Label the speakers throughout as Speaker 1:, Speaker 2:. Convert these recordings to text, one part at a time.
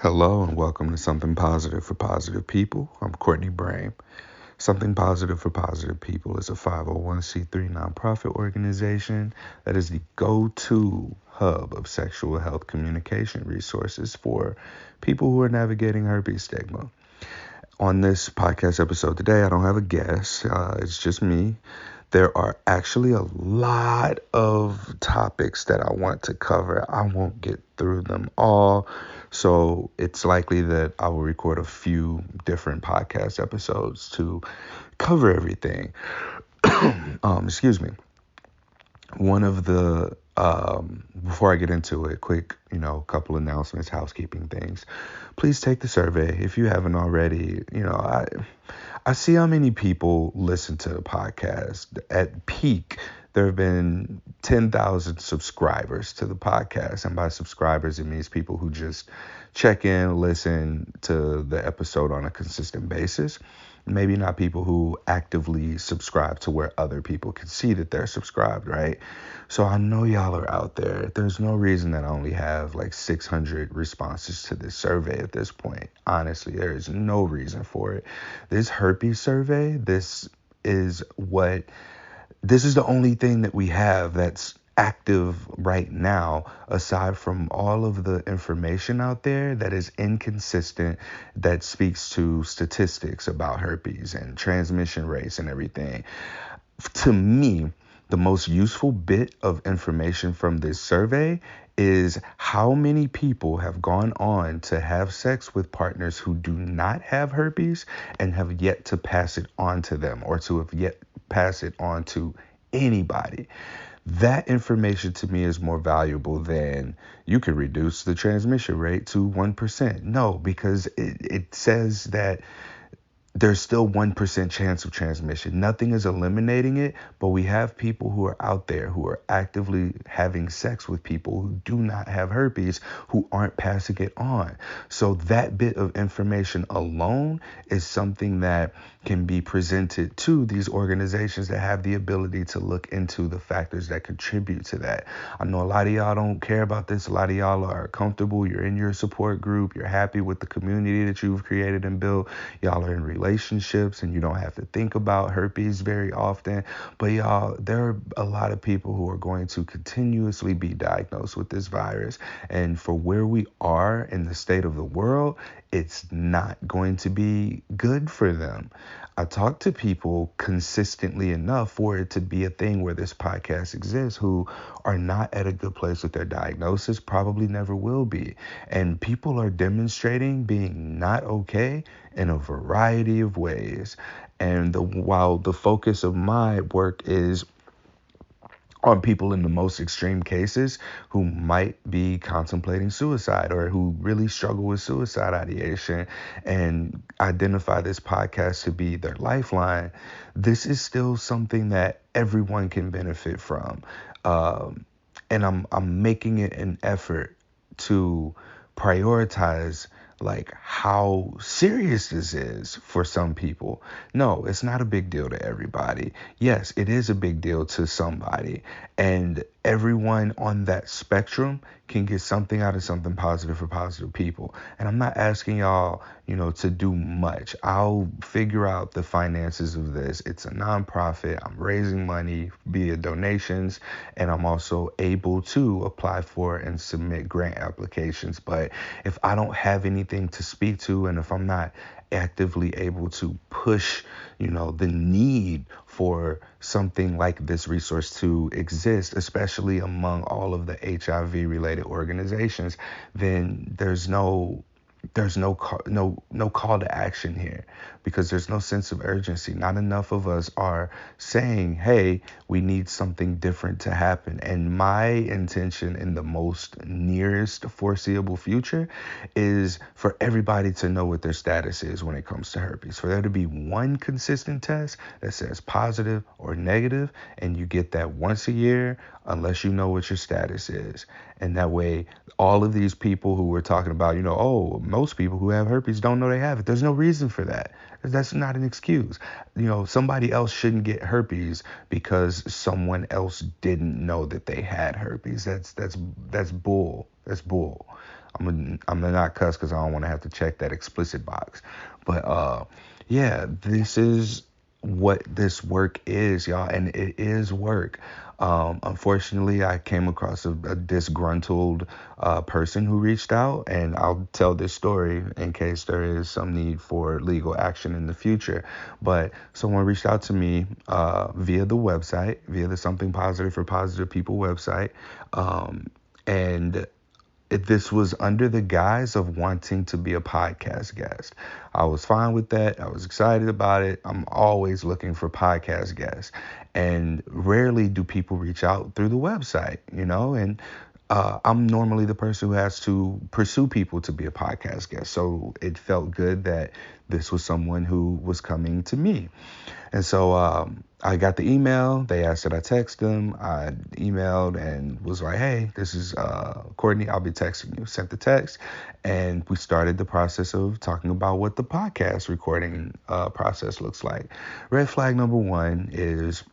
Speaker 1: Hello and welcome to Something Positive for Positive People. I'm Courtney Brame. Something Positive for Positive People is a 501c3 nonprofit organization that is the go-to hub of sexual health communication resources for people who are navigating herpes stigma. On this podcast episode today, I don't have a guest. It's just me. There are actually a lot of topics that I want to cover. I won't get through them all. So it's likely that I will record a few different podcast episodes to cover everything. Excuse me. One of the before I get into it, quick, couple announcements, housekeeping things. Please take the survey if you haven't already. I see how many people listen to the podcast. At peak, there have been 10,000 subscribers to the podcast. And by subscribers, it means people who just check in, listen to the episode on a consistent basis. Maybe not people who actively subscribe to where other people can see that they're subscribed, right? So I know y'all are out there. There's no reason that I only have like 600 responses to this survey at this point. Honestly, there is no reason for it. This herpes survey, this is the only thing that we have that's active right now, aside from all of the information out there that is inconsistent, that speaks to statistics about herpes and transmission rates and everything. To me, the most useful bit of information from this survey is how many people have gone on to have sex with partners who do not have herpes and have yet to pass it on to them, or to have yet pass it on to anybody. That information to me is more valuable than you can reduce the transmission rate to 1%. No, because it says that there's still 1% chance of transmission. Nothing is eliminating it, but we have people who are out there who are actively having sex with people who do not have herpes, who aren't passing it on. So that bit of information alone is something that can be presented to these organizations that have the ability to look into the factors that contribute to that. I know a lot of y'all don't care about this. A lot of y'all are comfortable. You're in your support group. You're happy with the community that you've created and built. Y'all are in relationships and you don't have to think about herpes very often. But y'all, there are a lot of people who are going to continuously be diagnosed with this virus. And for where we are in the state of the world, it's not going to be good for them. I talk to people consistently enough for it to be a thing where this podcast exists, who are not at a good place with their diagnosis, probably never will be. And people are demonstrating being not okay in a variety of ways. And while the focus of my work is on people in the most extreme cases who might be contemplating suicide or who really struggle with suicide ideation and identify this podcast to be their lifeline, this is still something that everyone can benefit from. And I'm making it an effort to prioritize like how serious this is for some people. No, it's not a big deal to everybody. Yes, it is a big deal to somebody. And everyone on that spectrum can get something out of Something Positive for Positive People. And I'm not asking y'all, to do much. I'll figure out the finances of this. It's a nonprofit. I'm raising money via donations, and I'm also able to apply for and submit grant applications. But if I don't have anything to speak to, and if I'm not actively able to push, the need for something like this resource to exist, especially among all of the HIV related organizations, then there's no call to action here, because there's no sense of urgency. Not enough of us are saying, hey, we need something different to happen. And my intention in the most nearest foreseeable future is for everybody to know what their status is when it comes to herpes, for there to be one consistent test that says positive or negative, and you get that once a year unless you know what your status is. And that way, all of these people who we're talking about, most people who have herpes don't know they have it. There's no reason for that. That's not an excuse. Somebody else shouldn't get herpes because someone else didn't know that they had herpes. That's bull. That's bull. I'm gonna not cuss because I don't want to have to check that explicit box. But yeah, this is what this work is, y'all, and it is work. Unfortunately, I came across a disgruntled person who reached out, and I'll tell this story in case there is some need for legal action in the future. But someone reached out to me via the website, via the Something Positive for Positive People website, and this was under the guise of wanting to be a podcast guest. I was fine with that. I was excited about it. I'm always looking for podcast guests. And rarely do people reach out through the website, and I'm normally the person who has to pursue people to be a podcast guest. So it felt good that this was someone who was coming to me. And so I got the email. They asked that I text them. I emailed and was like, hey, this is Courtney. I'll be texting you. Sent the text. And we started the process of talking about what the podcast recording process looks like. Red flag number one is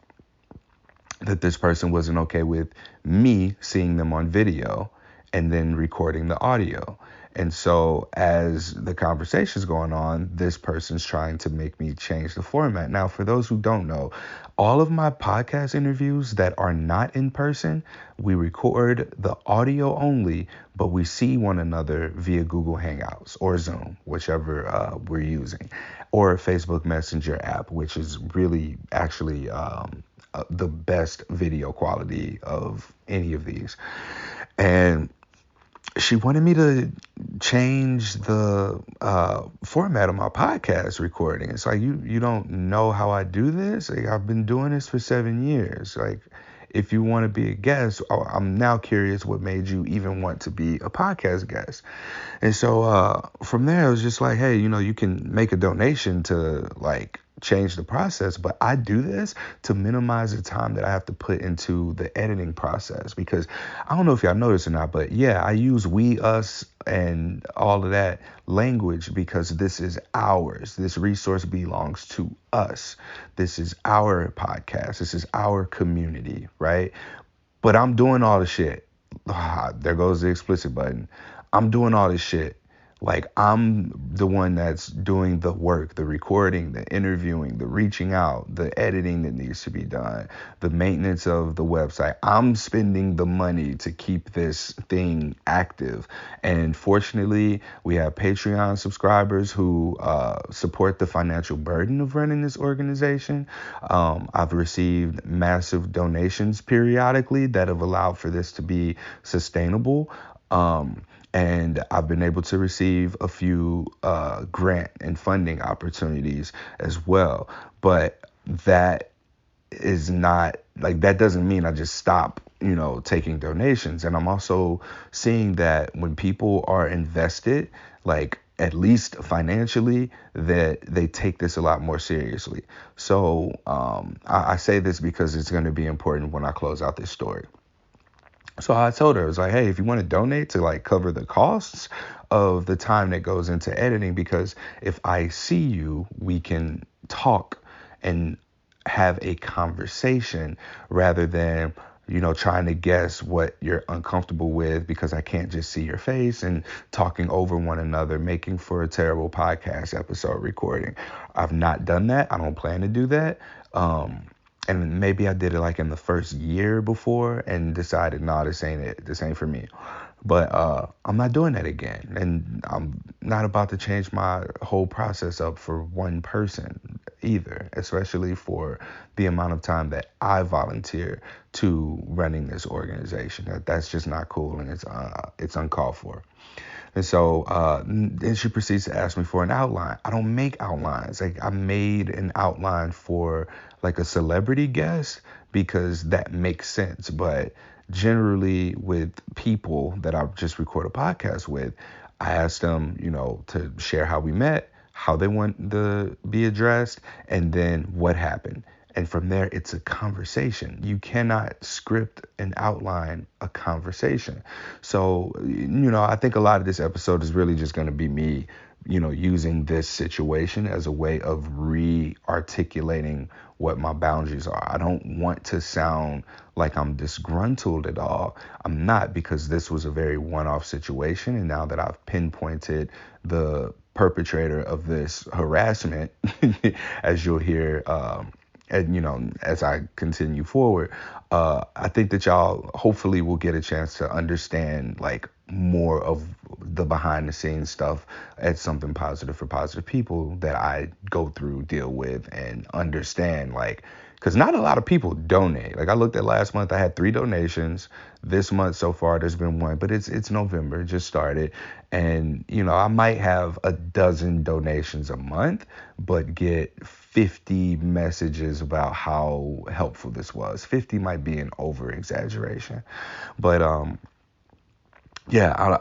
Speaker 1: that this person wasn't okay with me seeing them on video and then recording the audio. And so as the conversation's going on, this person's trying to make me change the format. Now, for those who don't know, all of my podcast interviews that are not in person, we record the audio only, but we see one another via Google Hangouts or Zoom, whichever we're using, or Facebook Messenger app, which is really actually the best video quality of any of these. And she wanted me to change the format of my podcast recording. It's like, you don't know how I do this? Like, I've been doing this for 7 years. Like, if you want to be a guest, I'm now curious what made you even want to be a podcast guest. And so from there, I was just like, hey, you can make a donation to like change the process, but I do this to minimize the time that I have to put into the editing process, because I don't know if y'all noticed or not, but yeah, I use we, us, and all of that language because this is ours. This resource belongs to us. This is our podcast. This is our community, right? But I'm doing all the shit. There goes the explicit button. I'm doing all this shit. Like, I'm the one that's doing the work, the recording, the interviewing, the reaching out, the editing that needs to be done, the maintenance of the website. I'm spending the money to keep this thing active. And fortunately, we have Patreon subscribers who support the financial burden of running this organization. I've received massive donations periodically that have allowed for this to be sustainable. And I've been able to receive a few grant and funding opportunities as well. But that is not, like, that doesn't mean I just stop, taking donations. And I'm also seeing that when people are invested, like, at least financially, that they take this a lot more seriously. So I say this because it's going to be important when I close out this story. So I told her, I was like, hey, if you want to donate to like cover the costs of the time that goes into editing, because if I see you, we can talk and have a conversation rather than, trying to guess what you're uncomfortable with, because I can't just see your face, and talking over one another, making for a terrible podcast episode recording. I've not done that. I don't plan to do that. And maybe I did it like in the first year before and decided, nah, this ain't it. This ain't for me. But I'm not doing that again. And I'm not about to change my whole process up for one person either, especially for the amount of time that I volunteer to running this organization. That's just not cool, and it's uncalled for. And so then she proceeds to ask me for an outline. I don't make outlines. Like, I made an outline for like a celebrity guest because that makes sense. But generally with people that I just record a podcast with, I ask them, to share how we met, how they want to be addressed, and then what happened. And from there, it's a conversation. You cannot script and outline a conversation. So, I think a lot of this episode is really just going to be me, using this situation as a way of re-articulating what my boundaries are. I don't want to sound like I'm disgruntled at all. I'm not, because this was a very one-off situation. And now that I've pinpointed the perpetrator of this harassment, as you'll hear, and as I continue forward, I think that y'all hopefully will get a chance to understand like more of the behind the scenes stuff at Something Positive for Positive People that I go through, deal with, and understand, like, because not a lot of people donate. Like, I looked at last month, I had 3 donations. This month so far, there's been 1, but it's November, it just started. And, I might have a dozen donations a month, but get 50 messages about how helpful this was. 50 might be an over exaggeration. But, yeah,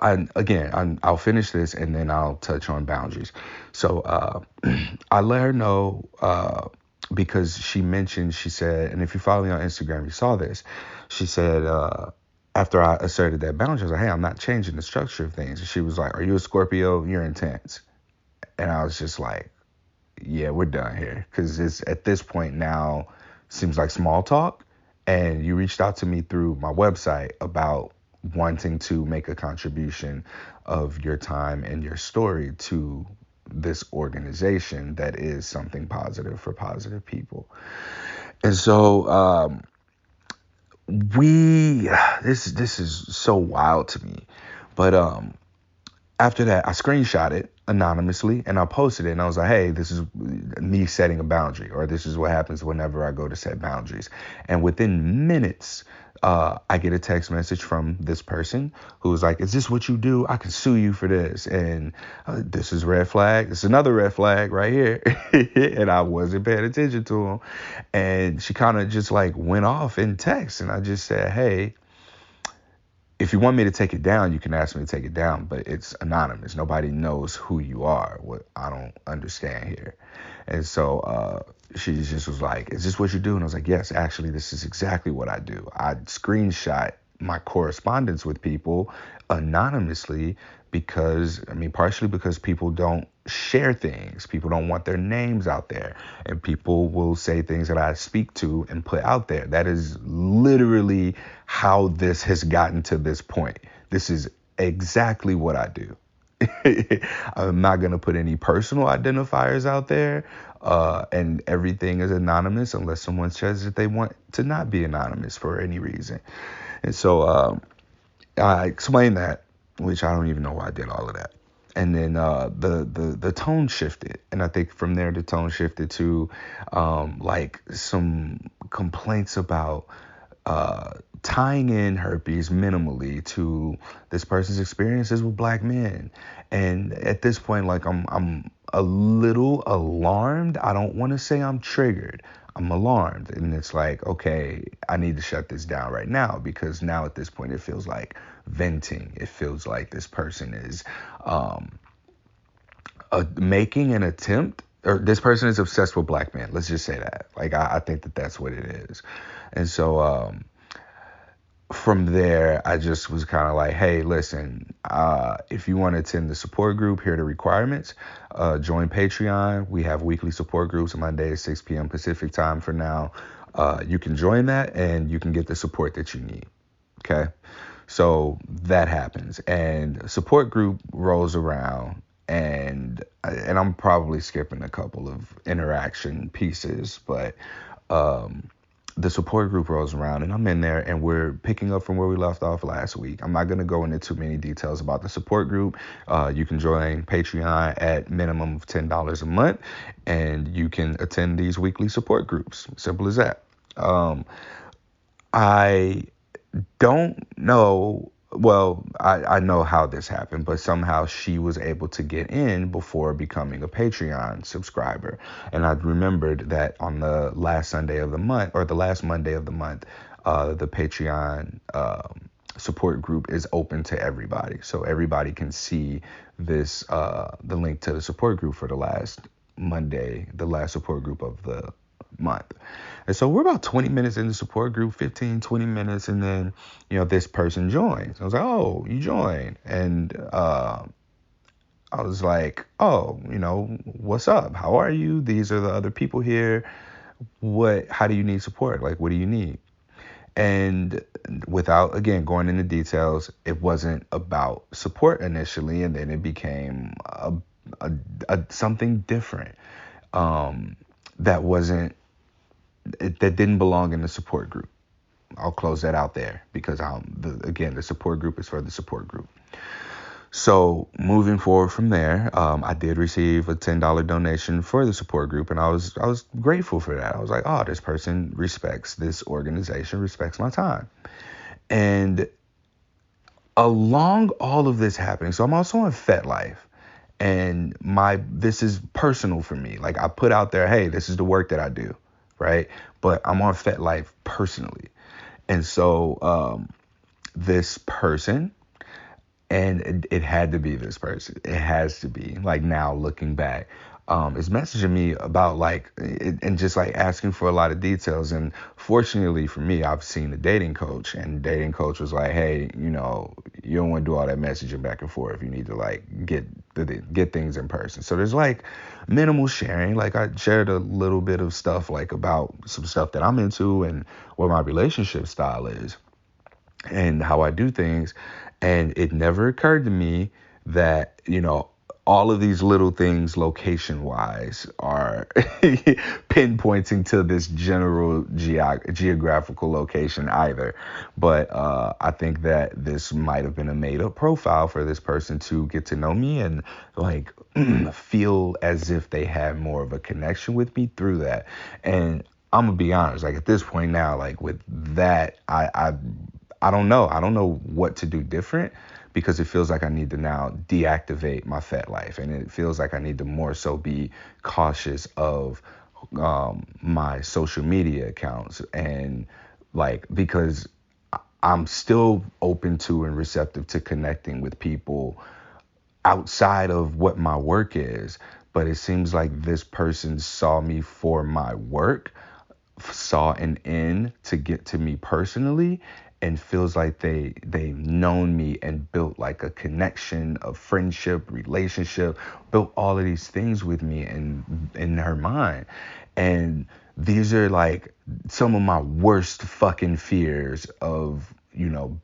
Speaker 1: I'll finish this and then I'll touch on boundaries. So I let her know because she said, and if you follow me on Instagram, you saw this. She said, after I asserted that boundary, I was like, hey, I'm not changing the structure of things. And she was like, are you a Scorpio? You're intense. And I was just like, yeah, we're done here. Because it's at this point now seems like small talk. And you reached out to me through my website about wanting to make a contribution of your time and your story to this organization that is Something Positive for Positive People. And so this is so wild to me. But after that, I screenshot it anonymously and I posted it, and I was like, hey, this is me setting a boundary, or this is what happens whenever I go to set boundaries. And within minutes, I get a text message from this person who was like, is this what you do? I can sue you for this. And this is red flag. It's another red flag right here. And I wasn't paying attention to him. And she kind of just like went off in text. And I just said, hey, if you want me to take it down, you can ask me to take it down, but it's anonymous. Nobody knows who you are. What I don't understand here. And so she just was like, is this what you do? And I was like, yes, actually, this is exactly what I do. I screenshot my correspondence with people anonymously because, partially because people don't share things. People don't want their names out there. And people will say things that I speak to and put out there. That is literally how this has gotten to this point. This is exactly what I do. I'm not going to put any personal identifiers out there. And everything is anonymous unless someone says that they want to not be anonymous for any reason. And so I explained that, which I don't even know why I did all of that. And then the tone shifted. And I think from there, the tone shifted to like some complaints about tying in herpes minimally to this person's experiences with black men. And at this point, like I'm a little alarmed. I don't want to say I'm triggered. I'm alarmed. And it's like, okay, I need to shut this down right now, because now at this point it feels like venting. It feels like this person is making an attempt, or this person is obsessed with black men. Let's just say that. Like, I think that that's what it is. And so from there, I just was kind of like, hey, listen, if you want to attend the support group, here are the requirements. Join Patreon. We have weekly support groups on Monday at 6 p.m. Pacific time for now. You can join that and you can get the support that you need. Okay. So that happens, and support group rolls around, and I'm probably skipping a couple of interaction pieces, but the support group rolls around, and I'm in there, and we're picking up from where we left off last week. I'm not going to go into too many details about the support group. You can join Patreon at minimum of $10 a month, and you can attend these weekly support groups. Simple as that. I don't know. Well, I know how this happened, but somehow she was able to get in before becoming a Patreon subscriber. And I remembered that on the last Sunday of the month, or the last Monday of the month, the Patreon support group is open to everybody. So everybody can see this, the link to the support group for the last Monday, the last support group of the month. And so we're about 20 minutes in the support group, 15, 20 minutes. And then, this person joins. I was like, oh, you joined. And I was like, oh, what's up? How are you? These are the other people here. How do you need support? Like, what do you need? And without, again, going into details, it wasn't about support initially, and then it became something different that wasn't, that didn't belong in the support group. I'll close that out there because the support group is for the support group. So moving forward from there, I did receive a $10 donation for the support group, and I was grateful for that. I was like, oh, this person respects this organization, respects my time. And along all of this happening, so I'm also on FetLife, and this is personal for me. Like, I put out there, hey, this is the work that I do, right? But I'm on FetLife personally. And so this person, and it had to be this person. It has to be, like, now looking back, is messaging me about and just like asking for a lot of details. And fortunately for me, I've seen the dating coach, and the dating coach was like, hey, you don't want to do all that messaging back and forth. You need to like get things in person. So there's like minimal sharing. Like, I shared a little bit of stuff like about some stuff that I'm into and what my relationship style is and how I do things. And it never occurred to me that, all of these little things location wise are pinpointing to this general geographical location either. But I think that this might have been a made up profile for this person to get to know me and like feel as if they had more of a connection with me through that. And I'm gonna be honest, like at this point now, like with that, I don't know. I don't know what to do different because it feels like I need to now deactivate my FetLife, and it feels like I need to more so be cautious of my social media accounts, and like because I'm still open to and receptive to connecting with people outside of what my work is, but it seems like this person saw me for my work, saw an end to get to me personally, and feels like they've known me and built like a connection, a friendship, relationship, built all of these things with me in her mind. And these are like some of my worst fucking fears of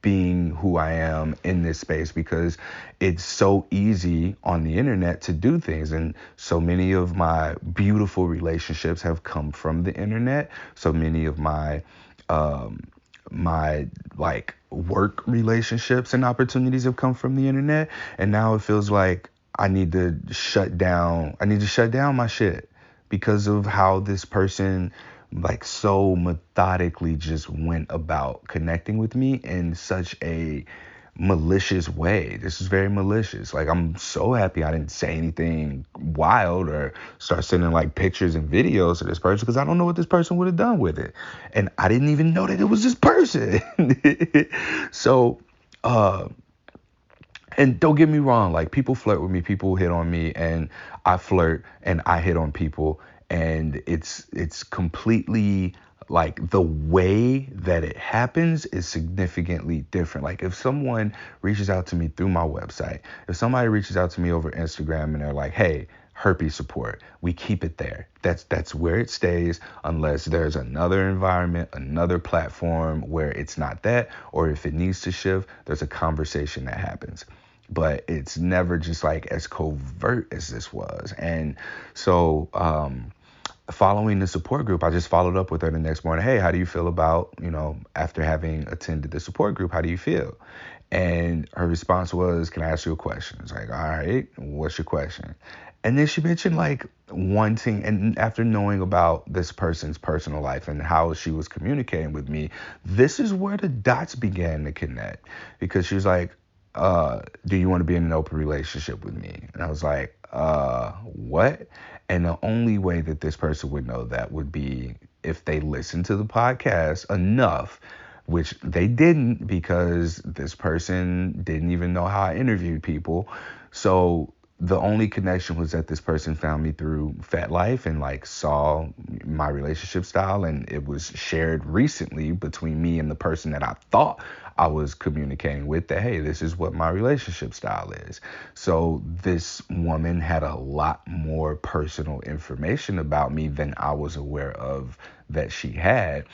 Speaker 1: being who I am in this space, because it's so easy on the internet to do things. And so many of my beautiful relationships have come from the internet. So many of my like work relationships and opportunities have come from the internet. And now it feels like I need to shut down my shit because of how this person like so methodically just went about connecting with me in such a malicious way. This is very malicious. Like, I'm so happy I didn't say anything wild or start sending like pictures and videos to this person, because I don't know what this person would have done with it. And I didn't even know that it was this person. So, and don't get me wrong, like people flirt with me, people hit on me, and I flirt and I hit on people, and it's completely like the way that it happens is significantly different. Like if someone reaches out to me through my website, if somebody reaches out to me over Instagram and they're like, hey, herpes support, we keep it there. That's where it stays unless there's another environment, another platform where it's not that, or if it needs to shift, there's a conversation that happens. But it's never just like as covert as this was. And so following the support group, I just followed up with her the next morning. Hey, how do you feel about, after having attended the support group, how do you feel? And her response was, can I ask you a question? It's like, all right, what's your question? And then she mentioned like wanting, and after knowing about this person's personal life and how she was communicating with me, this is where the dots began to connect, because she was like, do you want to be in an open relationship with me? And I was like, what? And the only way that this person would know that would be if they listened to the podcast enough, which they didn't, because this person didn't even know how I interviewed people. So the only connection was that this person found me through FetLife and like saw my relationship style, and it was shared recently between me and the person that I thought I was communicating with, that hey, this is what my relationship style is. So this woman had a lot more personal information about me than I was aware of that she had.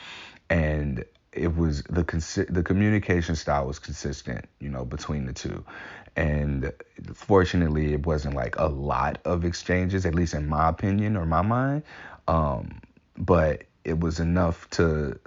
Speaker 1: And it was the communication style was consistent, between the two. And fortunately, it wasn't like a lot of exchanges, at least in my opinion or my mind. But it was enough for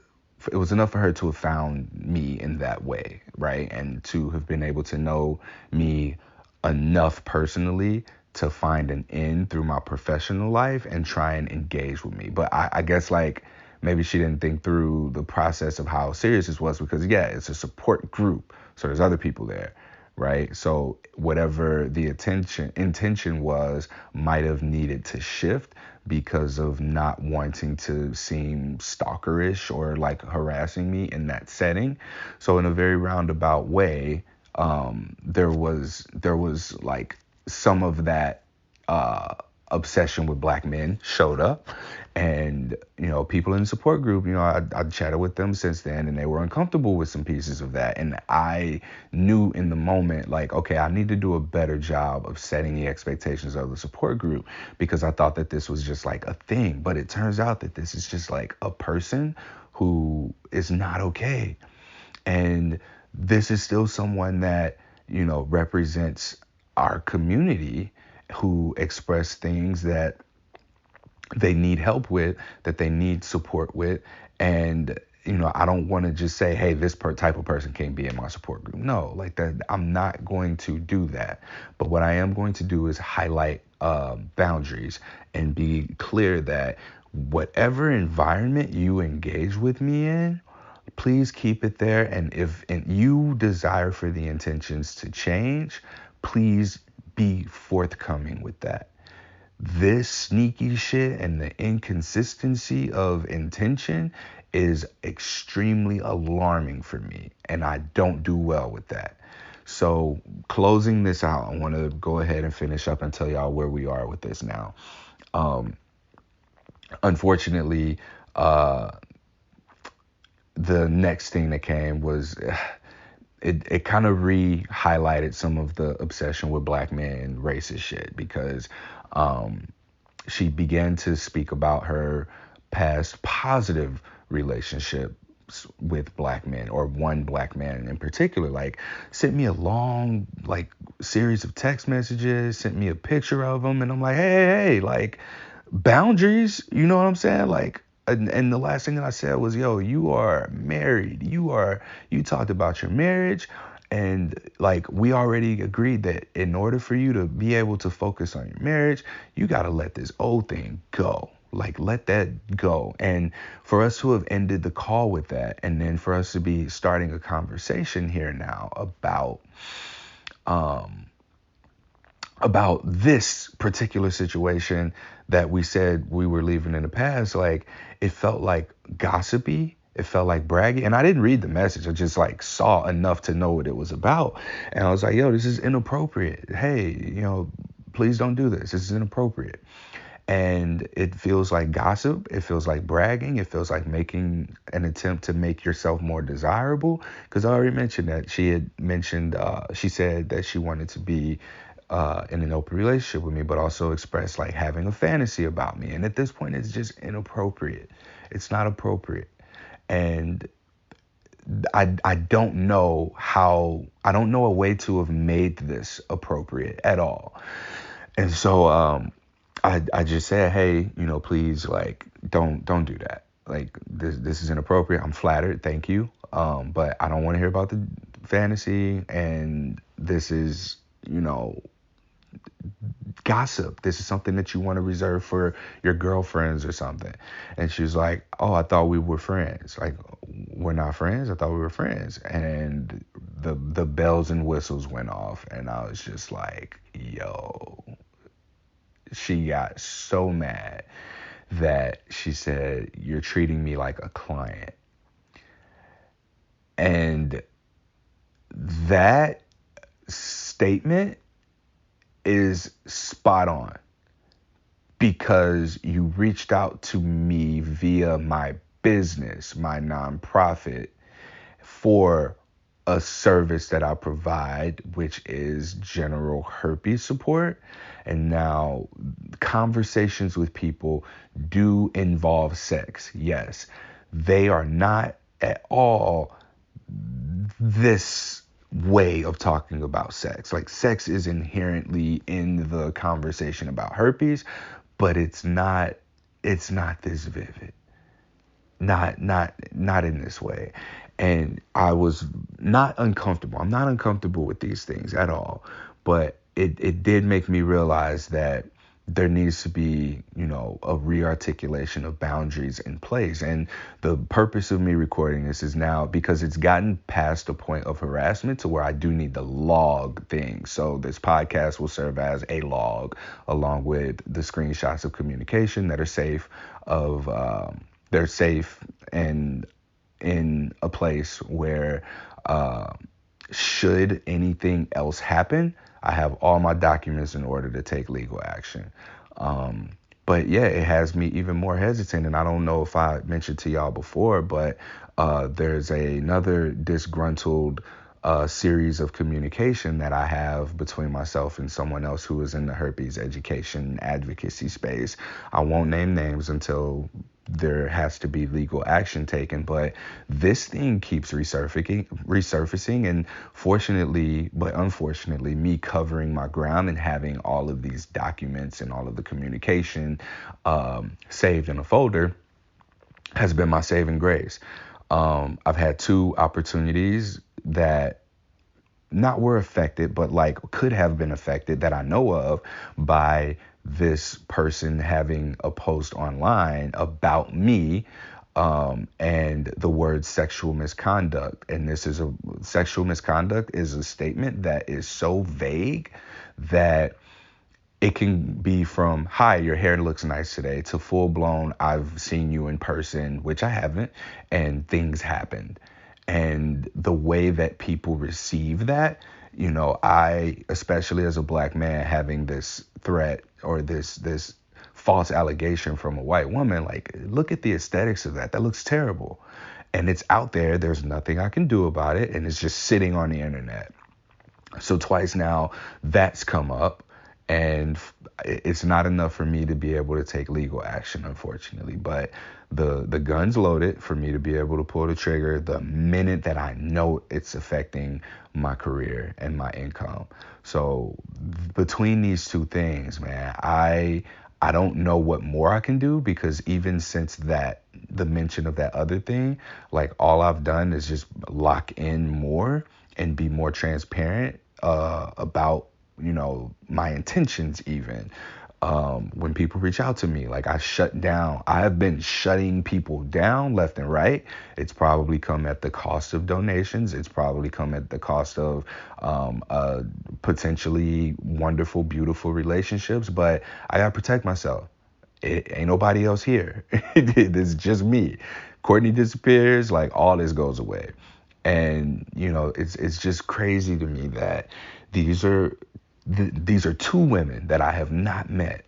Speaker 1: her to have found me in that way, right? And to have been able to know me enough personally to find an end through my professional life and try and engage with me. But I guess like maybe she didn't think through the process of how serious this was, because yeah, it's a support group. So there's other people there, right? So whatever the intention was might have needed to shift because of not wanting to seem stalkerish or like harassing me in that setting. So in a very roundabout way, there was like some of that obsession with black men showed up. And people in the support group, I chatted with them since then, and they were uncomfortable with some pieces of that. And I knew in the moment, like, okay, I need to do a better job of setting the expectations of the support group, because I thought that this was just like a thing. But it turns out that this is just like a person who is not okay. And this is still someone that, represents our community, who express things that they need help with, that they need support with. And, I don't want to just say, hey, this type of person can't be in my support group. No, like that, I'm not going to do that. But what I am going to do is highlight boundaries and be clear that whatever environment you engage with me in, please keep it there. And if you desire for the intentions to change, please be forthcoming with that. This sneaky shit and the inconsistency of intention is extremely alarming for me, and I don't do well with that. So closing this out, I want to go ahead and finish up and tell y'all where we are with this now. Unfortunately, the next thing that came was it kind of re-highlighted some of the obsession with black men racist shit, because she began to speak about her past positive relationships with black men, or one black man in particular. Like, sent me a long like series of text messages, sent me a picture of him, and I'm like, hey, like, boundaries, you know what I'm saying? Like, and the last thing that I said was, yo, you are married. You talked about your marriage. And like, we already agreed that in order for you to be able to focus on your marriage, you got to let this old thing go. Like, let that go. And for us to have ended the call with that, and then for us to be starting a conversation here now about this particular situation that we said we were leaving in the past, like, it felt like gossipy. It felt like bragging. And I didn't read the message. I just like saw enough to know what it was about. And I was like, yo, this is inappropriate. Hey, please don't do this. This is inappropriate. And it feels like gossip. It feels like bragging. It feels like making an attempt to make yourself more desirable. Because I already mentioned that she said that she wanted to be in an open relationship with me, but also expressed like having a fantasy about me. And at this point, it's just inappropriate. It's not appropriate. And I don't know a way to have made this appropriate at all. And so I just said, hey, please, like, don't do that. Like, this is inappropriate. I'm flattered, thank you. But I don't want to hear about the fantasy, and this is, gossip. This is something that you want to reserve for your girlfriends or something. And she was like, oh, I thought we were friends. Like, we're not friends? I thought we were friends. And the bells and whistles went off, and I was just like, yo. She got so mad that she said, you're treating me like a client. And that statement is spot on because you reached out to me via my business, my nonprofit, for a service that I provide, which is general herpes support. And now conversations with people do involve sex. Yes, they are not at all this way of talking about sex. Like, sex is inherently in the conversation about herpes, but it's not this vivid. Not in this way. And I was not uncomfortable. I'm not uncomfortable with these things at all. But it did make me realize that there needs to be, a rearticulation of boundaries in place. And the purpose of me recording this is now because it's gotten past the point of harassment to where I do need the log thing. So this podcast will serve as a log along with the screenshots of communication that are safe they're safe and in a place where should anything else happen, I have all my documents in order to take legal action. But yeah, it has me even more hesitant. And I don't know if I mentioned to y'all before, but there's another disgruntled series of communication that I have between myself and someone else who is in the herpes education advocacy space. I won't name names until there has to be legal action taken, but this thing keeps resurfacing, and fortunately, but unfortunately, me covering my ground and having all of these documents and all of the communication saved in a folder has been my saving grace. I've had 2 opportunities that not were affected, but like could have been affected that I know of by this person having a post online about me and the word sexual misconduct. And sexual misconduct is a statement that is so vague that it can be from, hi, your hair looks nice today, to full blown, I've seen you in person, which I haven't, and things happened. And the way that people receive that, I, especially as a black man, having this threat or this false allegation from a white woman, like, look at the aesthetics of that. That looks terrible. And it's out there. There's nothing I can do about it. And it's just sitting on the internet. So twice now that's come up. And it's not enough for me to be able to take legal action, unfortunately. But the gun's loaded for me to be able to pull the trigger the minute that I know it's affecting my career and my income. So between these 2 things, man, I don't know what more I can do, because even since the mention of that other thing, like, all I've done is just lock in more and be more transparent about my intentions. Even when people reach out to me, like, I have been shutting people down left and right. It's probably come at the cost of donations. It's probably come at the cost of potentially wonderful, beautiful relationships, but I gotta protect myself. It ain't nobody else here. It's just me. Courtney disappears, like, all this goes away. And it's just crazy to me that these are 2 women that I have not met.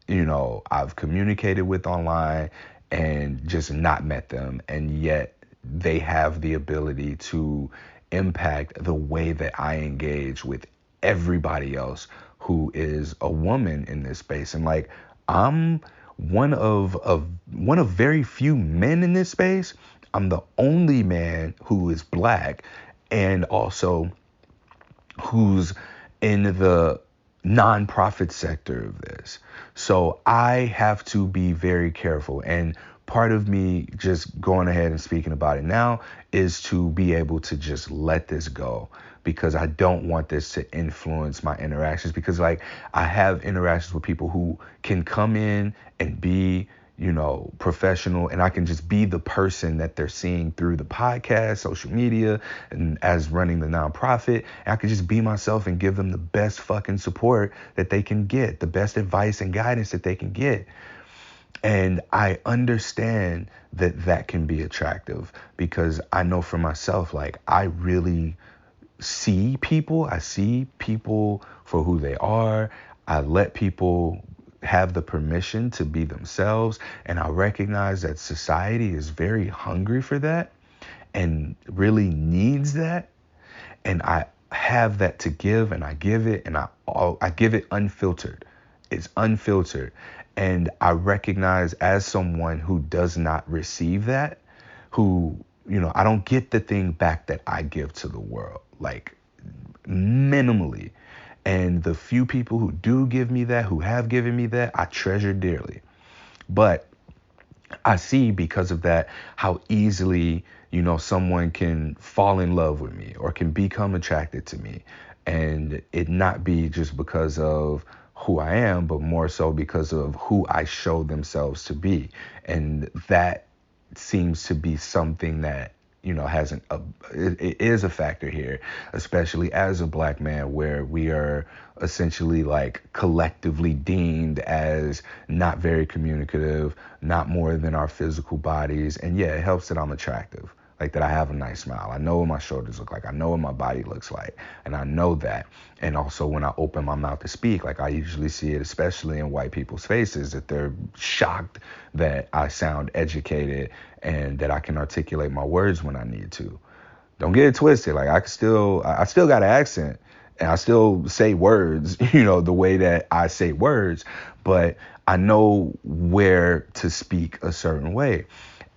Speaker 1: I've communicated with online and just not met them, and yet they have the ability to impact the way that I engage with everybody else who is a woman in this space. And like, I'm one of very few men in this space. I'm the only man who is black, and also who's in the nonprofit sector of this. So I have to be very careful. And part of me just going ahead and speaking about it now is to be able to just let this go, because I don't want this to influence my interactions. Because like, I have interactions with people who can come in and be professional, and I can just be the person that they're seeing through the podcast, social media, and as running the nonprofit. And I can just be myself and give them the best fucking support that they can get, the best advice and guidance that they can get. And I understand that can be attractive, because I know for myself, like, I really see people. I see people for who they are. I let people have the permission to be themselves. And I recognize that society is very hungry for that and really needs that. And I have that to give, and I give it, and I give it unfiltered. It's unfiltered. And I recognize as someone who does not receive that, who, I don't get the thing back that I give to the world, like minimally. And the few people who do give me that, who have given me that, I treasure dearly. But I see because of that how easily, someone can fall in love with me or can become attracted to me, and it not be just because of who I am, but more so because of who I show themselves to be. And that seems to be something that, it is a factor here, especially as a black man, where we are essentially like collectively deemed as not very communicative, not more than our physical bodies. And yeah, it helps that I'm attractive, like that I have a nice smile. I know what my shoulders look like. I know what my body looks like. And I know that. And also when I open my mouth to speak, like I usually see it, especially in white people's faces, that they're shocked that I sound educated and that I can articulate my words when I need to. Don't get it twisted. Like I still got an accent and I still say words, the way that I say words, but I know where to speak a certain way.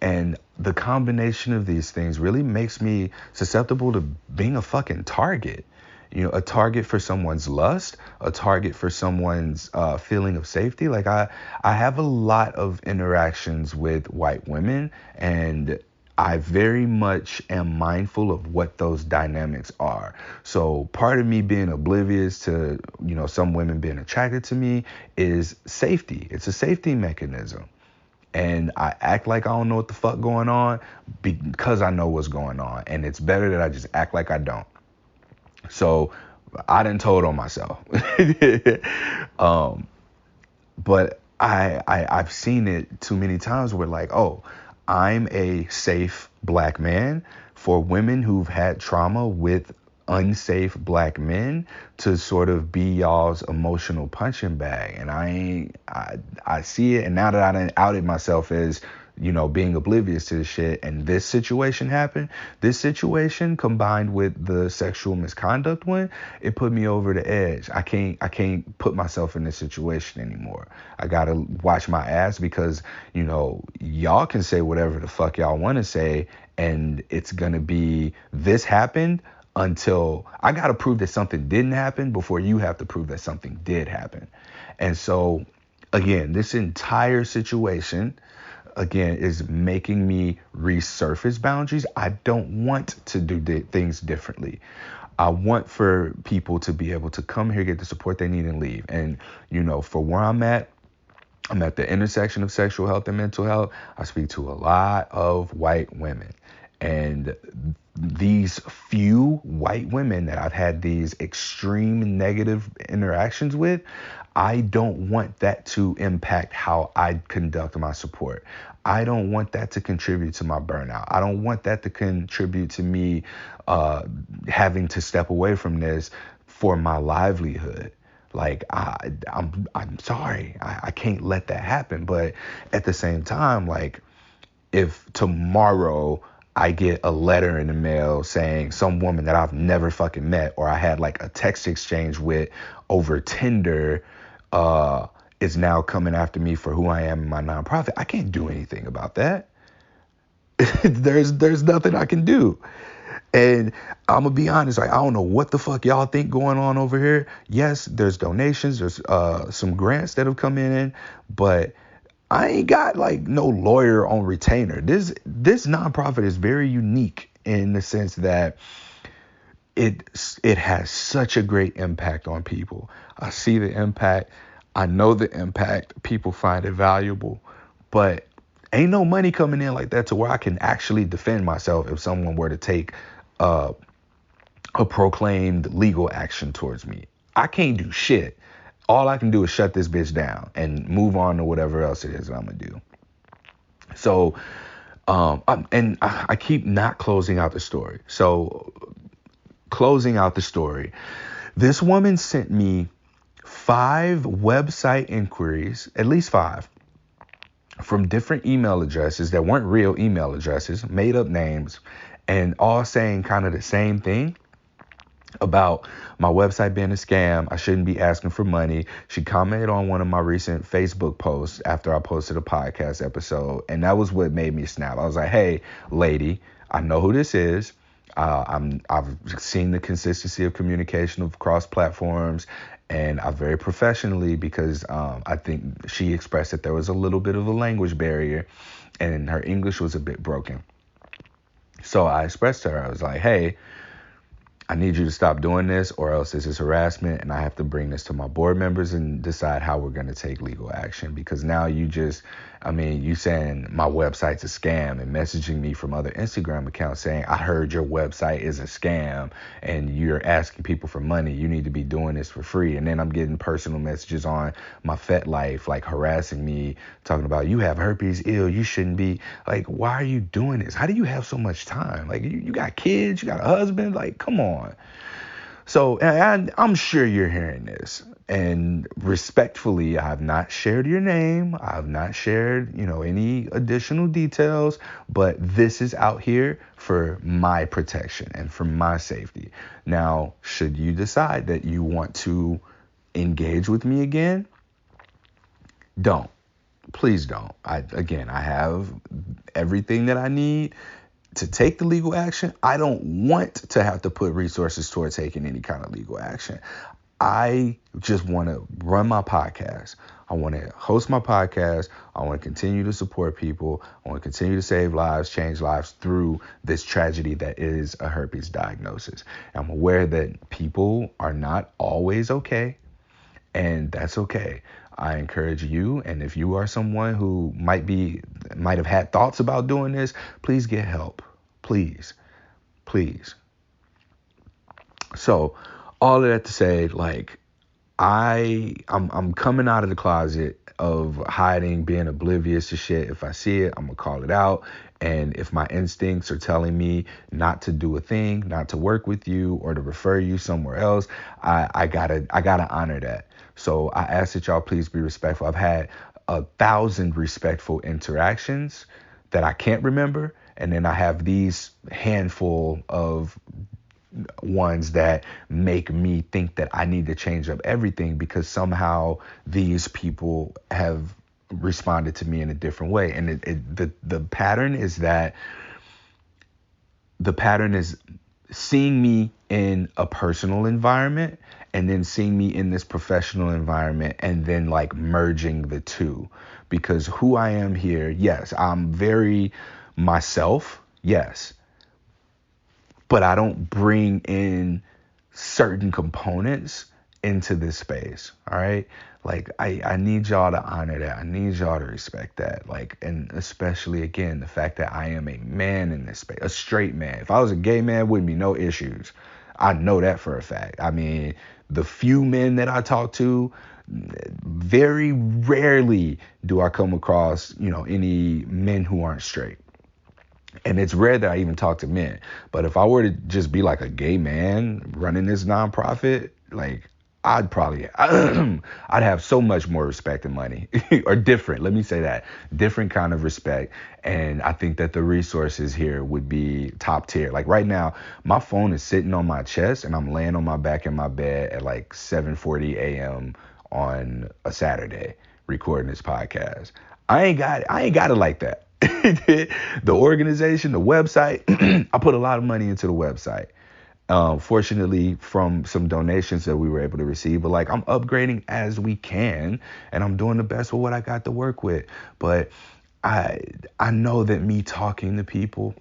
Speaker 1: And the combination of these things really makes me susceptible to being a fucking target. A target for someone's lust, a target for someone's feeling of safety. Like I have a lot of interactions with white women, and I very much am mindful of what those dynamics are. So part of me being oblivious to, some women being attracted to me is safety. It's a safety mechanism. And I act like I don't know what the fuck going on because I know what's going on. And it's better that I just act like I don't. So I done told on myself. But I've seen it too many times where like, oh, I'm a safe black man for women who've had trauma with unsafe black men to sort of be y'all's emotional punching bag. And I see it. And now that I done outed myself as, being oblivious to the shit, and this situation happened, this situation combined with the sexual misconduct one, it put me over the edge. I can't put myself in this situation anymore. I gotta watch my ass because, y'all can say whatever the fuck y'all want to say, and it's gonna be this happened until I gotta prove that something didn't happen before you have to prove that something did happen. And so, again, this entire situation, again, is making me resurface boundaries. I don't want to do things differently. I want for people to be able to come here, get the support they need, and leave. And, for where I'm at the intersection of sexual health and mental health. I speak to a lot of white women. And these few white women that I've had these extreme negative interactions with, I don't want that to impact how I conduct my support. I don't want that to contribute to my burnout. I don't want that to contribute to me having to step away from this for my livelihood. Like I'm sorry, I can't let that happen. But at the same time, like if tomorrow I get a letter in the mail saying some woman that I've never fucking met, or I had like a text exchange with over Tinder, is now coming after me for who I am in my nonprofit, I can't do anything about that. There's nothing I can do. And I'm gonna be honest, like I don't know what the fuck y'all think going on over here. Yes, there's donations, there's some grants that have come in, but I ain't got like no lawyer on retainer. This nonprofit is very unique in the sense that it has such a great impact on people. I see the impact. I know the impact. People find it valuable, but ain't no money coming in like that to where I can actually defend myself if someone were to take a proclaimed legal action towards me. I can't do shit. All I can do is shut this bitch down and move on to whatever else it is that I'm gonna do. So, I keep not closing out the story. So closing out the story. This woman sent me 5 website inquiries, at least 5, from different email addresses that weren't real email addresses, made up names, and all saying kind of the same thing about my website being a scam. I shouldn't be asking for money. She commented on one of my recent Facebook posts after I posted a podcast episode, and that was what made me snap. I was like, hey, lady, I know who this is. I've seen the consistency of communication across platforms, and I very professionally, because I think she expressed that there was a little bit of a language barrier and her English was a bit broken. So I expressed to her, I was like, hey, I need you to stop doing this, or else this is harassment, and I have to bring this to my board members and decide how we're going to take legal action. Because now you saying my website's a scam and messaging me from other Instagram accounts saying, I heard your website is a scam and you're asking people for money. You need to be doing this for free. And then I'm getting personal messages on my FetLife, like harassing me, talking about you have herpes, you shouldn't be. Like, why are you doing this? How do you have so much time? Like, you got kids, you got a husband, like, come on. So I'm sure you're hearing this, and respectfully, I have not shared your name. I have not shared, any additional details, but this is out here for my protection and for my safety. Now, should you decide that you want to engage with me again, don't. Please don't. I have everything that I need to take the legal action. I don't want to have to put resources toward taking any kind of legal action. I just want to run my podcast. I want to host my podcast. I want to continue to support people. I want to continue to save lives, change lives through this tragedy that is a herpes diagnosis. I'm aware that people are not always okay, and that's okay. I encourage you, and if you are someone who might have had thoughts about doing this, please get help. Please. So, all of that to say, like, I'm coming out of the closet of hiding, being oblivious to shit. If I see it, I'm gonna call it out. And if my instincts are telling me not to do a thing, not to work with you, or to refer you somewhere else, I gotta honor that. So I ask that y'all please be respectful. I've had 1,000 respectful interactions that I can't remember. And then I have these handful of ones that make me think that I need to change up everything because somehow these people have responded to me in a different way. And the pattern is seeing me in a personal environment and then seeing me in this professional environment and then like merging the two. Because who I am here, yes, I'm very myself, yes, but I don't bring in certain components into this space, all right? Like, I need y'all to honor that. I need y'all to respect that. Like, and especially, again, the fact that I am a man in this space, a straight man. If I was a gay man, wouldn't be no issues. I know that for a fact. I mean, the few men that I talk to, very rarely do I come across, any men who aren't straight. And it's rare that I even talk to men. But if I were to just be like a gay man running this nonprofit, like, I'd have so much more respect and money or different. Let me say that different kind of respect. And I think that the resources here would be top tier. Like right now, my phone is sitting on my chest and I'm laying on my back in my bed at like 7:40 a.m. on a Saturday recording this podcast. I ain't got it like that. The organization, the website, I put a lot of money into the website. Fortunately, from some donations that we were able to receive, but like I'm upgrading as we can, and I'm doing the best with what I got to work with. But I know that me talking to people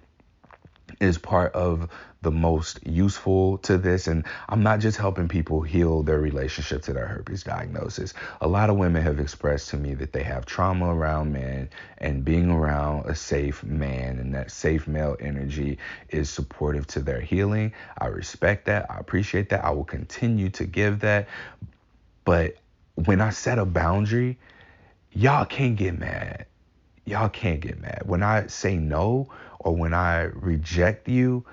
Speaker 1: is part of the most useful to this. And I'm not just helping people heal their relationship to their herpes diagnosis. A lot of women have expressed to me that they have trauma around men, and being around a safe man and that safe male energy is supportive to their healing. I respect that. I appreciate that. I will continue to give that. But when I set a boundary, y'all can't get mad. Y'all can't get mad. When I say no or when I reject you,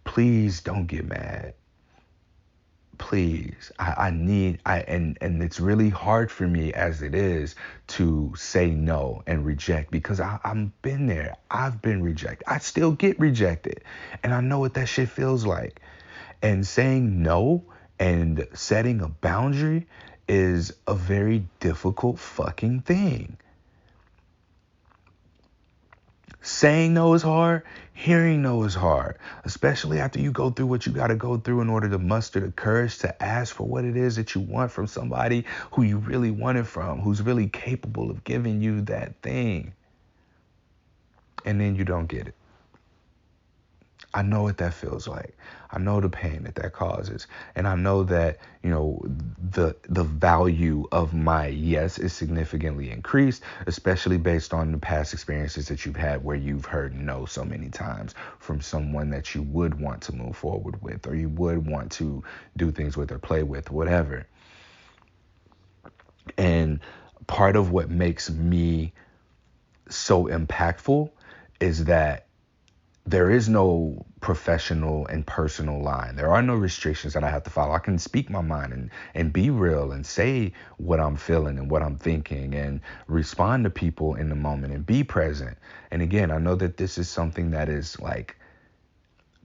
Speaker 1: please don't get mad. please, and it's really hard for me as it is to say no and reject, because I'm been there. I've been rejected. I still get rejected, and I know what that shit feels like. And saying no and setting a boundary is a very difficult fucking thing. Saying no is hard. Hearing no is hard, especially after you go through what you got to go through in order to muster the courage to ask for what it is that you want from somebody who you really want it from, who's really capable of giving you that thing. And then you don't get it. I know what that feels like. I know the pain that that causes. And I know that, the value of my yes is significantly increased, especially based on the past experiences that you've had where you've heard no so many times from someone that you would want to move forward with, or you would want to do things with or play with, whatever. And part of what makes me so impactful is that there is no professional and personal line. There are no restrictions that I have to follow. I can speak my mind and be real and say what I'm feeling and what I'm thinking and respond to people in the moment and be present. And again, I know that this is something that is like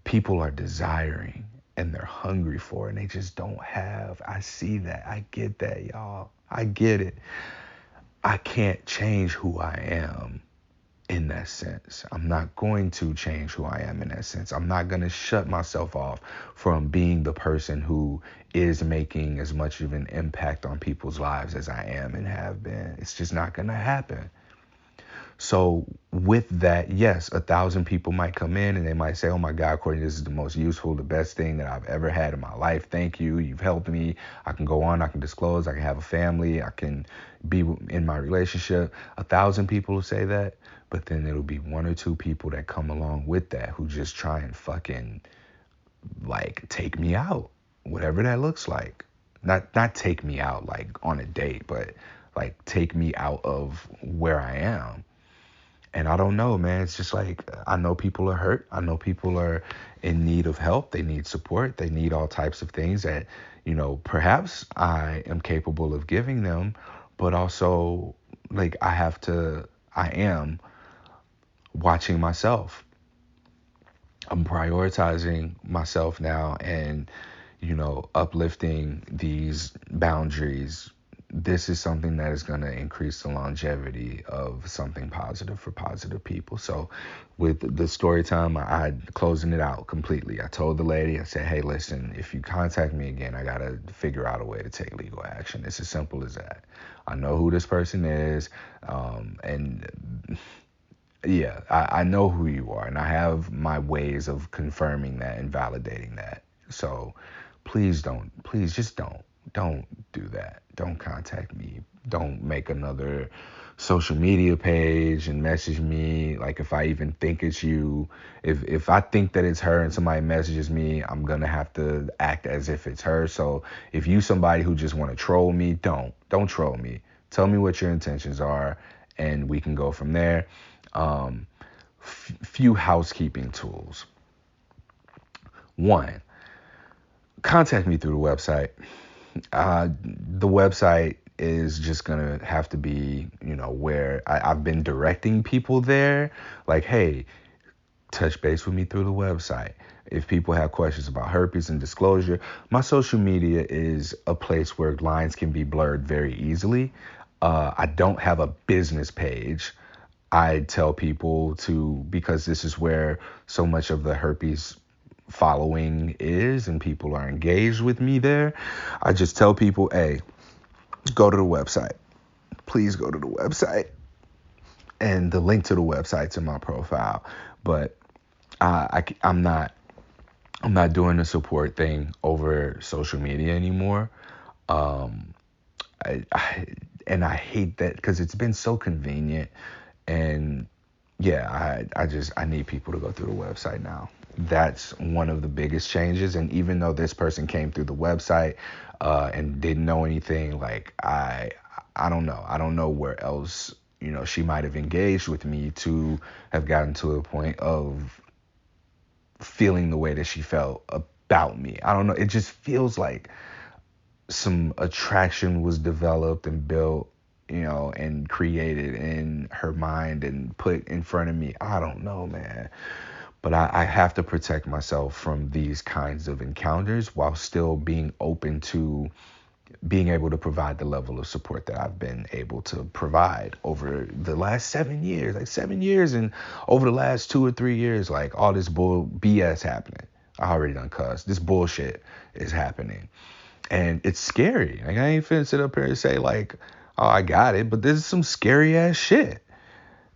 Speaker 1: people are desiring and they're hungry for, and they just don't have. I see that. I get that, y'all. I get it. I can't change who I am in that sense. I'm not going to change who I am in that sense. I'm not going to shut myself off from being the person who is making as much of an impact on people's lives as I am and have been. It's just not going to happen. So with that, yes, 1,000 people might come in and they might say, oh my God, Courtney, this is the most useful, the best thing that I've ever had in my life. Thank you. You've helped me. I can go on. I can disclose. I can have a family. I can be in my relationship. 1,000 people will say that. But then it'll be 1 or 2 people that come along with that who just try and fucking like take me out, whatever that looks like. Not take me out like on a date, but like take me out of where I am. And I don't know, man. It's just like, I know people are hurt. I know people are in need of help. They need support. They need all types of things that, perhaps I am capable of giving them, but also like I am watching myself. I'm prioritizing myself now and, uplifting these boundaries. This is something that is going to increase the longevity of something positive for positive people. So with the story time, I closing it out completely. I told the lady, I said, hey, listen, if you contact me again, I got to figure out a way to take legal action. It's as simple as that. I know who this person is. And yeah, I know who you are, and I have my ways of confirming that and validating that. So please just don't do that. Don't contact me. Don't make another social media page and message me. Like, if I even think it's you, if I think that it's her and somebody messages me, I'm going to have to act as if it's her. So if you somebody who just want to troll me, don't troll me. Tell me what your intentions are and we can go from there. Few housekeeping tools. 1, contact me through the website. The website is just gonna have to be, where I've been directing people there. Like, hey, touch base with me through the website. If people have questions about herpes and disclosure, my social media is a place where lines can be blurred very easily. I don't have a business page. I tell people because this is where so much of the herpes following is and people are engaged with me there. I just tell people, hey, go to the website. Please go to the website. And the link to the website's in my profile. But I'm not doing the support thing over social media anymore. I hate that because it's been so convenient. And yeah, I need people to go through the website now. That's one of the biggest changes. And even though this person came through the website and didn't know anything, like I don't know. I don't know where else, she might have engaged with me to have gotten to a point of feeling the way that she felt about me. I don't know. It just feels like some attraction was developed and built, and created in her mind and put in front of me. I don't know, man. But I have to protect myself from these kinds of encounters while still being open to being able to provide the level of support that I've been able to provide over the last 7 years. Like 7 years, and over the last 2 or 3 years, like all this BS happening. I already done cussed. This bullshit is happening. And it's scary. Like, I ain't finna sit up here and say, like, oh, I got it. But this is some scary ass shit.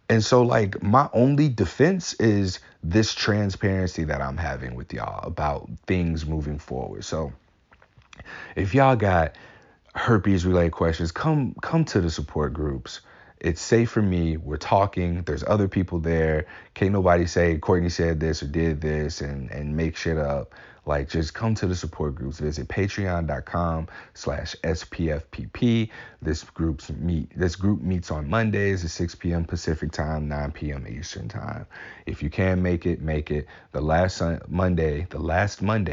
Speaker 1: And so, like, my only defense is this transparency that I'm having with y'all about things moving forward. So if y'all got herpes related questions, come to the support groups. It's safe for me. We're talking. There's other people there. Can't nobody say Courtney said this or did this and make shit up. Like, just come to the support groups. Visit patreon.com/SPFPP. This group meets on Mondays at 6 p.m. Pacific time, 9 p.m. Eastern time. If you can make it, make it. The last Monday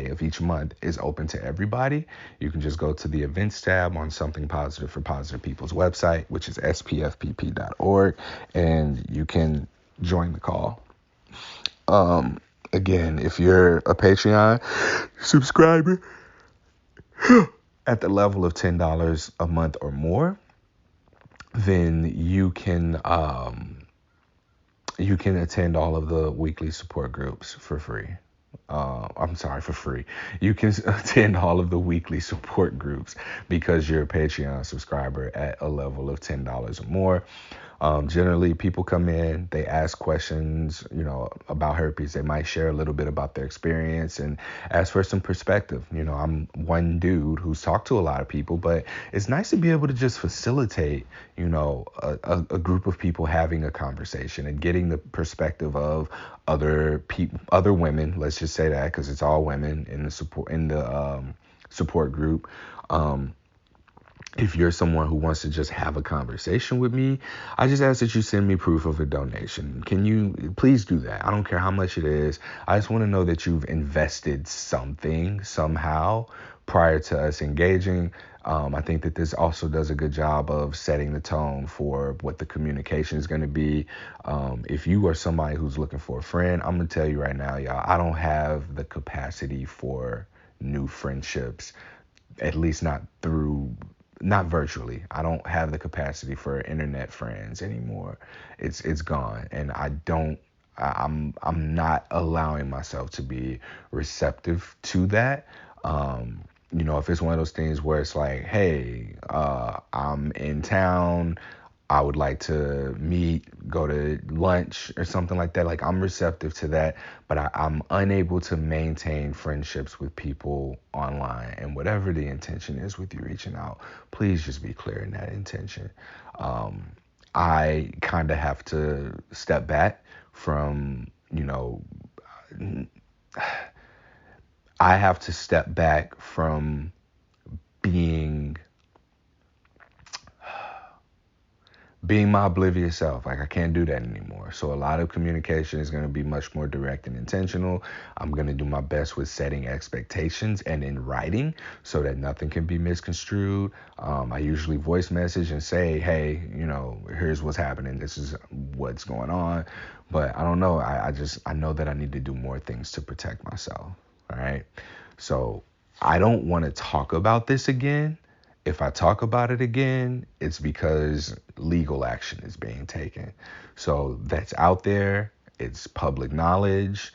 Speaker 1: of each month is open to everybody. You can just go to the events tab on Something Positive for Positive People's website, which is spfpp.org, and you can join the call. Again, if you're a Patreon subscriber at the level of $10 a month or more, then you can attend all of the weekly support groups for free. For free. You can attend all of the weekly support groups because you're a Patreon subscriber at a level of $10 or more. Generally, people come in, they ask questions, about herpes. They might share a little bit about their experience and ask for some perspective. I'm one dude who's talked to a lot of people, but it's nice to be able to just facilitate, a group of people having a conversation and getting the perspective of other women. Let's just say that, because it's all women in the support group. If you're someone who wants to just have a conversation with me, I just ask that you send me proof of a donation. Can you please do that? I don't care how much it is. I just want to know that you've invested something somehow prior to us engaging. I think that this also does a good job of setting the tone for what the communication is going to be. If you are somebody who's looking for a friend, I'm going to tell you right now, y'all, I don't have the capacity for new friendships, at least not virtually. I don't have the capacity for internet friends anymore. It's gone. And I'm not allowing myself to be receptive to that. If it's one of those things where it's like, hey, I'm in town, I would like to meet, go to lunch or something like that. Like, I'm receptive to that, but I'm unable to maintain friendships with people online. And whatever the intention is with you reaching out, please just be clear in that intention. I kind of have to step back from, I have to step back from being my oblivious self. Like, I can't do that anymore. So a lot of communication is going to be much more direct and intentional. I'm going to do my best with setting expectations and in writing so that nothing can be misconstrued. I usually voice message and say, hey, here's what's happening. This is what's going on. But I don't know. I know that I need to do more things to protect myself. All right. So I don't want to talk about this again. If I talk about it again, it's because legal action is being taken. So that's out there. It's public knowledge.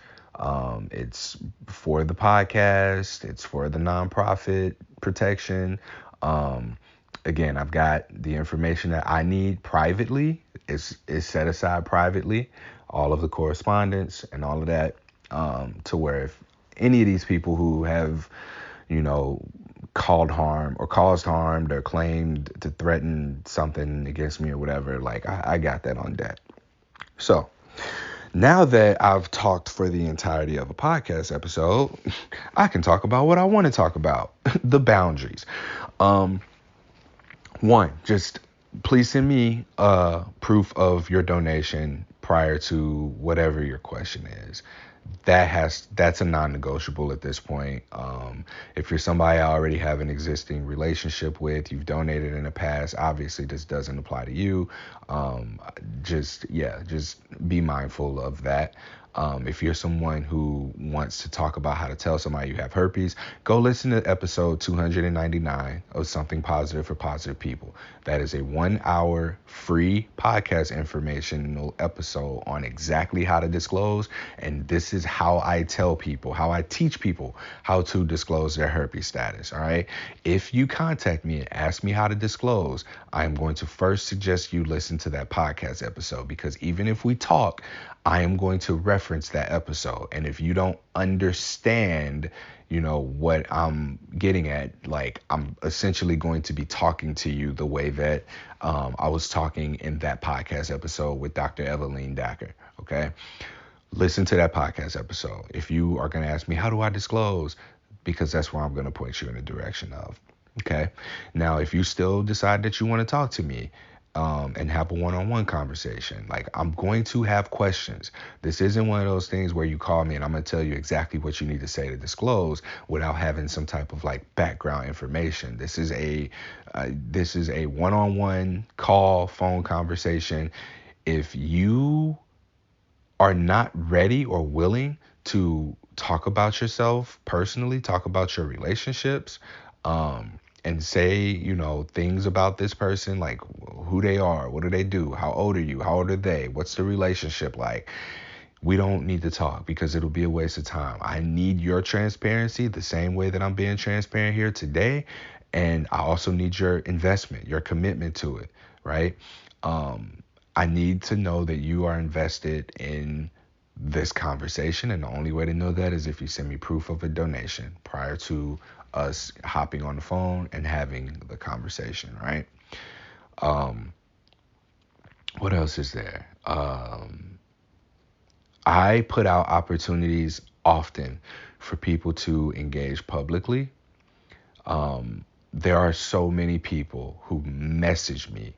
Speaker 1: It's for the podcast. It's for the nonprofit protection. Again, I've got the information that I need privately. It's set aside privately. All of the correspondence and all of that, to where if any of these people who have, caused harm or claimed to threaten something against me or whatever, like, I got that on deck. So now that I've talked for the entirety of a podcast episode, I can talk about what I want to talk about. The boundaries. One, just please send me proof of your donation prior to whatever your question is. that's a non-negotiable at this point. If you're somebody I already have an existing relationship with, you've donated in the past, obviously this doesn't apply to you. Just be mindful of that. If you're someone who wants to talk about how to tell somebody you have herpes, go listen to episode 299 of Something Positive for Positive People. That is a 1-hour free podcast informational episode on exactly how to disclose. And this is how I tell people, how I teach people how to disclose their herpes status. All right. If you contact me and ask me how to disclose, I'm going to first suggest you listen to that podcast episode, because even if we talk, I am going to reference that episode. And if you don't understand, what I'm getting at, like, I'm essentially going to be talking to you the way that I was talking in that podcast episode with Dr. Evelyn Dacker. Okay. Listen to that podcast episode. If you are going to ask me, how do I disclose? Because that's where I'm going to point you in the direction of. Okay. Now, if you still decide that you want to talk to me, and have a one-on-one conversation, like, I'm going to have questions. This isn't one of those things where you call me and I'm going to tell you exactly what you need to say to disclose without having some type of like background information. This is a one-on-one call, phone conversation. If you are not ready or willing to talk about yourself personally, talk about your relationships, and say, things about this person, like who they are, what do they do, how old are you, how old are they, what's the relationship like, we don't need to talk, because it'll be a waste of time. I need your transparency the same way that I'm being transparent here today. And I also need your investment, your commitment to it, right? I need to know that you are invested in this conversation. And the only way to know that is if you send me proof of a donation prior to us hopping on the phone and having the conversation, right? What else is there? I put out opportunities often for people to engage publicly. There are so many people who message me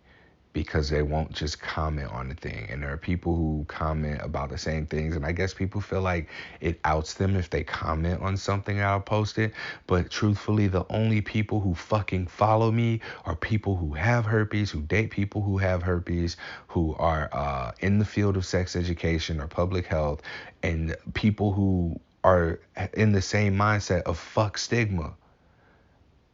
Speaker 1: because they won't just comment on the thing. And there are people who comment about the same things. And I guess people feel like it outs them if they comment on something I'll post it. But truthfully, the only people who fucking follow me are people who have herpes, who date people who have herpes, who are in the field of sex education or public health, and people who are in the same mindset of fuck stigma.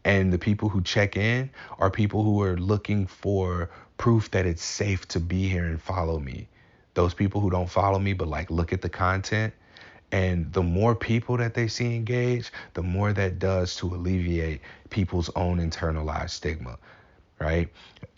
Speaker 1: And the people who check in are people who are looking for proof that it's safe to be here and follow me. Those people who don't follow me, but like look at the content. And the more people that they see engage, the more that does to alleviate people's own internalized stigma, right?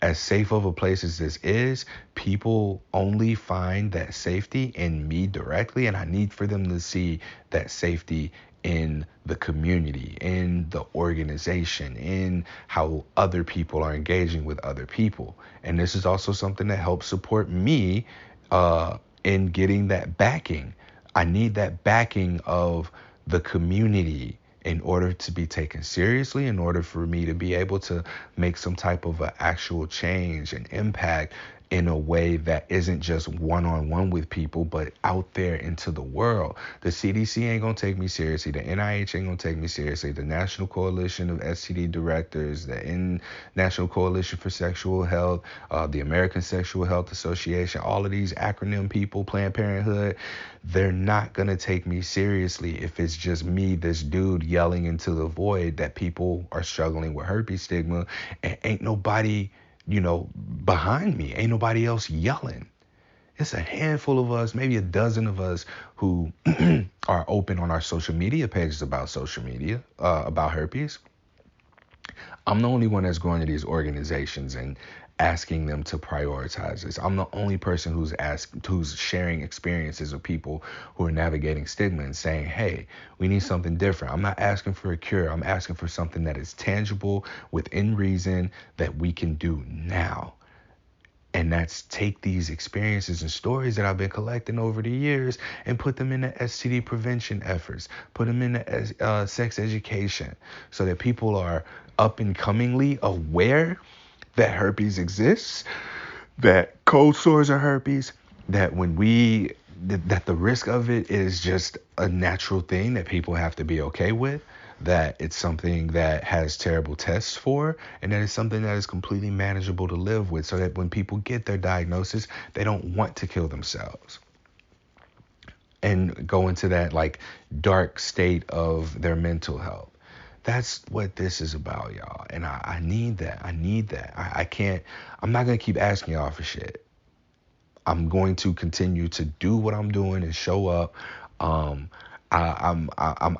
Speaker 1: As safe of a place as this is, people only find that safety in me directly. And I need for them to see that safety in the community, in the organization, in how other people are engaging with other people. And this is also something that helps support me in getting that backing. I need that backing of the community in order to be taken seriously, in order for me to be able to make some type of an actual change and impact in a way that isn't just one-on-one with people, but out there into the world. The CDC ain't gonna take me seriously. The NIH ain't gonna take me seriously. The National Coalition of STD Directors, the National Coalition for Sexual Health, the American Sexual Health Association, all of these acronym people, Planned Parenthood, they're not gonna take me seriously if it's just me, this dude, yelling into the void that people are struggling with herpes stigma, and ain't nobody behind me. Ain't nobody else yelling. It's a handful of us, maybe a dozen of us who are open on our social media pages about about herpes. I'm the only one that's going to these organizations and asking them to prioritize this. I'm the only person who's sharing experiences of people who are navigating stigma and saying, hey, we need something different. I'm not asking for a cure. I'm asking for something that is tangible, within reason, that we can do now. And that's take these experiences and stories that I've been collecting over the years and put them into STD prevention efforts, put them into sex education, so that people are up and comingly aware that herpes exists, that cold sores are herpes, that when we that the risk of it is just a natural thing that people have to be okay with, that it's something that has terrible tests for, and that it's something that is completely manageable to live with, so that when people get their diagnosis, they don't want to kill themselves and go into that like dark state of their mental health. That's what this is about, y'all. And I need that. I need that. I can't, I'm not going to keep asking y'all for shit. I'm going to continue to do what I'm doing and show up. I'm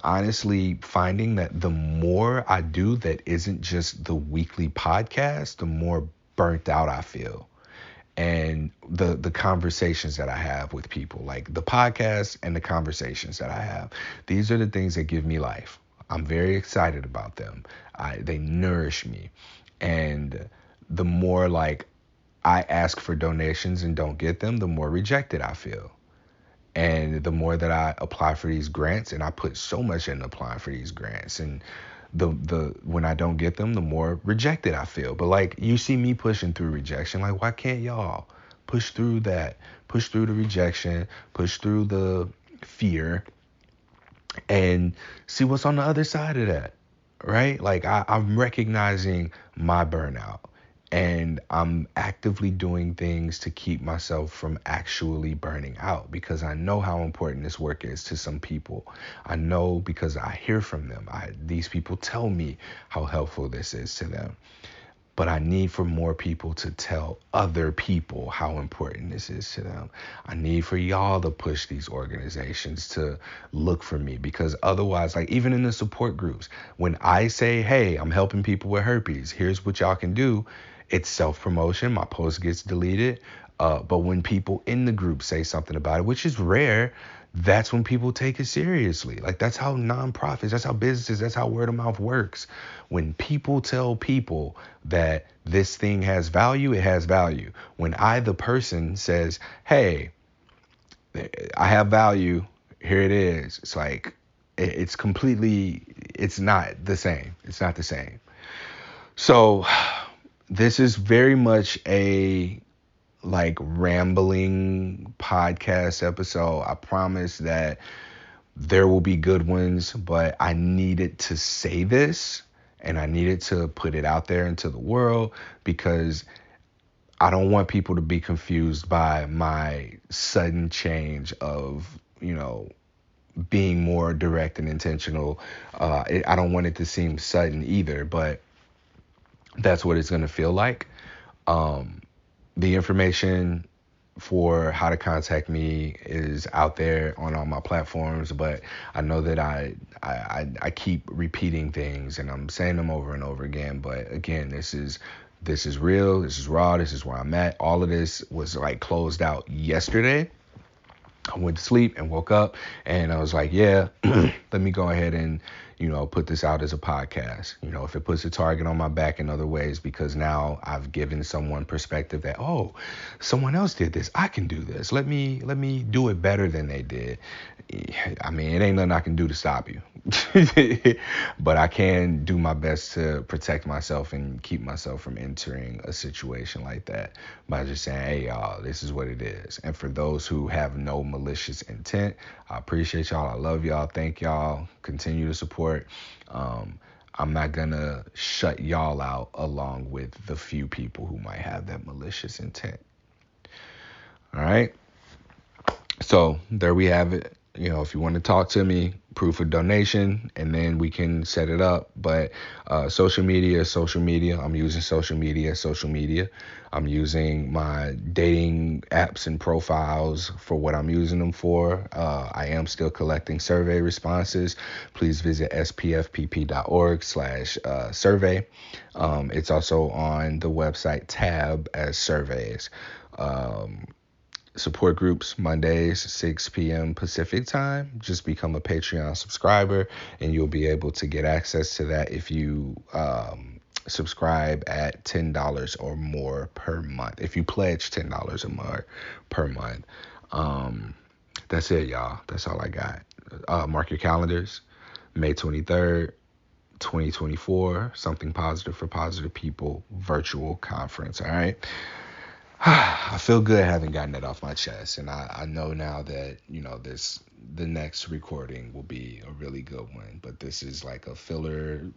Speaker 1: honestly finding that the more I do that isn't just the weekly podcast, the more burnt out I feel. And the conversations that I have with people, like the podcast and the conversations that I have, these are the things that give me life. I'm very excited about them. They nourish me. And the more like I ask for donations and don't get them, the more rejected I feel. And the more that I apply for these grants, and I put so much in applying for these grants, and the when I don't get them, the more rejected I feel. But like, you see me pushing through rejection. Like, why can't y'all push through that? Push through the rejection, push through the fear, and see what's on the other side of that, right? Like, I'm recognizing my burnout, and I'm actively doing things to keep myself from actually burning out, because I know how important this work is to some people. I know because I hear from them. These people tell me how helpful this is to them. But I need for more people to tell other people how important this is to them. I need for y'all to push these organizations to look for me, because otherwise, like even in the support groups, when I say, hey, I'm helping people with herpes, here's what y'all can do, it's self-promotion. My post gets deleted. But when people in the group say something about it, which is rare, that's when people take it seriously. Like, that's how nonprofits, that's how businesses, that's how word of mouth works. When people tell people that this thing has value, it has value. When I, the person, says, hey, I have value, here it is, it's like, it's completely, it's not the same. It's not the same. So this is very much a like rambling podcast episode. I promise that there will be good ones, but I needed to say this, and I needed to put it out there into the world, because I don't want people to be confused by my sudden change of, being more direct and intentional. I don't want it to seem sudden either, but that's what it's going to feel like. The information for how to contact me is out there on all my platforms, but I know that I keep repeating things and I'm saying them over and over again. But again, this is real, this is raw, this is where I'm at. All of this was like closed out yesterday. I went to sleep and woke up and I was like, yeah, let me go ahead and, put this out as a podcast. If it puts a target on my back in other ways, because now I've given someone perspective that, oh, someone else did this, I can do this. Let me do it better than they did. I mean, it ain't nothing I can do to stop you, but I can do my best to protect myself and keep myself from entering a situation like that by just saying, hey, y'all, this is what it is. And for those who have no malicious intent, I appreciate y'all. I love y'all. Thank y'all. Continue to support. I'm not gonna shut y'all out along with the few people who might have that malicious intent. All right. So there we have it. If you want to talk to me, proof of donation, and then we can set it up. But social media. I'm using social media. I'm using my dating apps and profiles for what I'm using them for. I am still collecting survey responses. Please visit spfpp.org/survey. It's also on the website tab as surveys. Support groups Mondays, 6 p.m. Pacific time. Just become a Patreon subscriber and you'll be able to get access to that if you subscribe at $10 or more per month. If you pledge $10 or more per month. That's it, y'all. That's all I got. Mark your calendars. May 23rd, 2024. Something Positive for Positive People virtual conference. All right. I feel good having gotten it off my chest, and I know now that, the next recording will be a really good one, but this is like a filler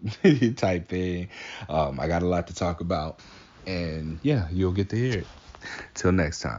Speaker 1: type thing. I got a lot to talk about, and yeah, you'll get to hear it. Till next time.